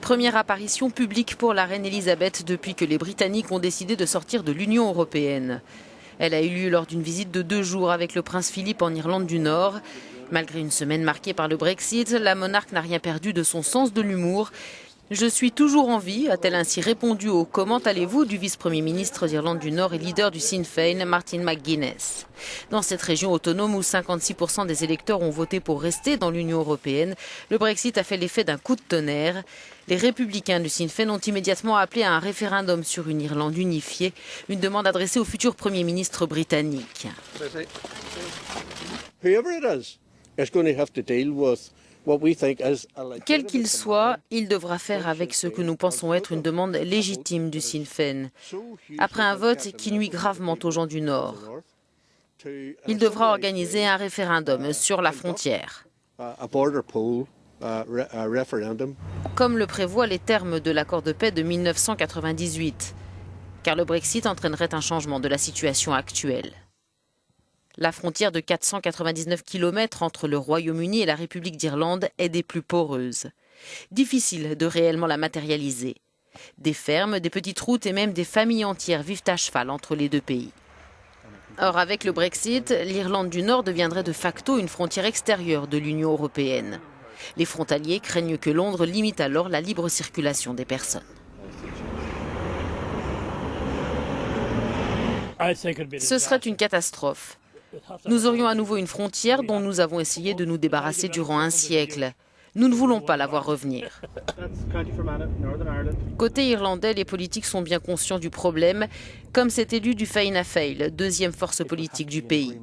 Première apparition publique pour la reine Elisabeth depuis que les Britanniques ont décidé de sortir de l'Union européenne. Elle a eu lieu lors d'une visite de 2 jours avec le prince Philippe en Irlande du Nord. Malgré une semaine marquée par le Brexit, la monarque n'a rien perdu de son sens de l'humour. « Je suis toujours en vie », a-t-elle ainsi répondu au « Comment allez-vous » du vice-premier ministre d'Irlande du Nord et leader du Sinn Féin, Martin McGuinness. Dans cette région autonome où 56% des électeurs ont voté pour rester dans l'Union européenne, le Brexit a fait l'effet d'un coup de tonnerre. Les républicains du Sinn Féin ont immédiatement appelé à un référendum sur une Irlande unifiée, une demande adressée au futur Premier ministre britannique. Quel qu'il soit, il devra faire avec ce que nous pensons être une demande légitime du Sinn Féin. Après un vote qui nuit gravement aux gens du Nord, il devra organiser un référendum sur la frontière, comme le prévoient les termes de l'accord de paix de 1998, car le Brexit entraînerait un changement de la situation actuelle. La frontière de 499 km entre le Royaume-Uni et la République d'Irlande est des plus poreuses. Difficile de réellement la matérialiser. Des fermes, des petites routes et même des familles entières vivent à cheval entre les deux pays. Or, avec le Brexit, l'Irlande du Nord deviendrait de facto une frontière extérieure de l'Union européenne. Les frontaliers craignent que Londres limite alors la libre circulation des personnes. Ce serait une catastrophe. Nous aurions à nouveau une frontière dont nous avons essayé de nous débarrasser durant un siècle. Nous ne voulons pas la voir revenir. Côté irlandais, les politiques sont bien conscients du problème, comme cet élu du Fianna Fáil, deuxième force politique du pays.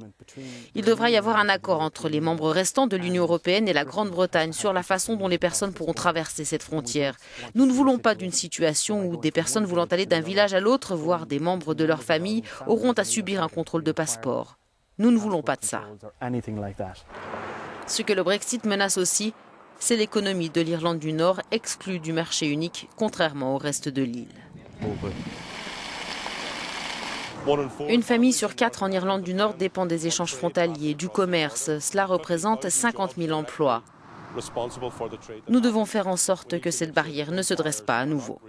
Il devra y avoir un accord entre les membres restants de l'Union européenne et la Grande-Bretagne sur la façon dont les personnes pourront traverser cette frontière. Nous ne voulons pas d'une situation où des personnes voulant aller d'un village à l'autre, voire des membres de leur famille, auront à subir un contrôle de passeport. Nous ne voulons pas de ça. Ce que le Brexit menace aussi, c'est l'économie de l'Irlande du Nord, exclue du marché unique, contrairement au reste de l'île. Une famille sur 4 en Irlande du Nord dépend des échanges frontaliers, du commerce. Cela représente 50 000 emplois. Nous devons faire en sorte que cette barrière ne se dresse pas à nouveau.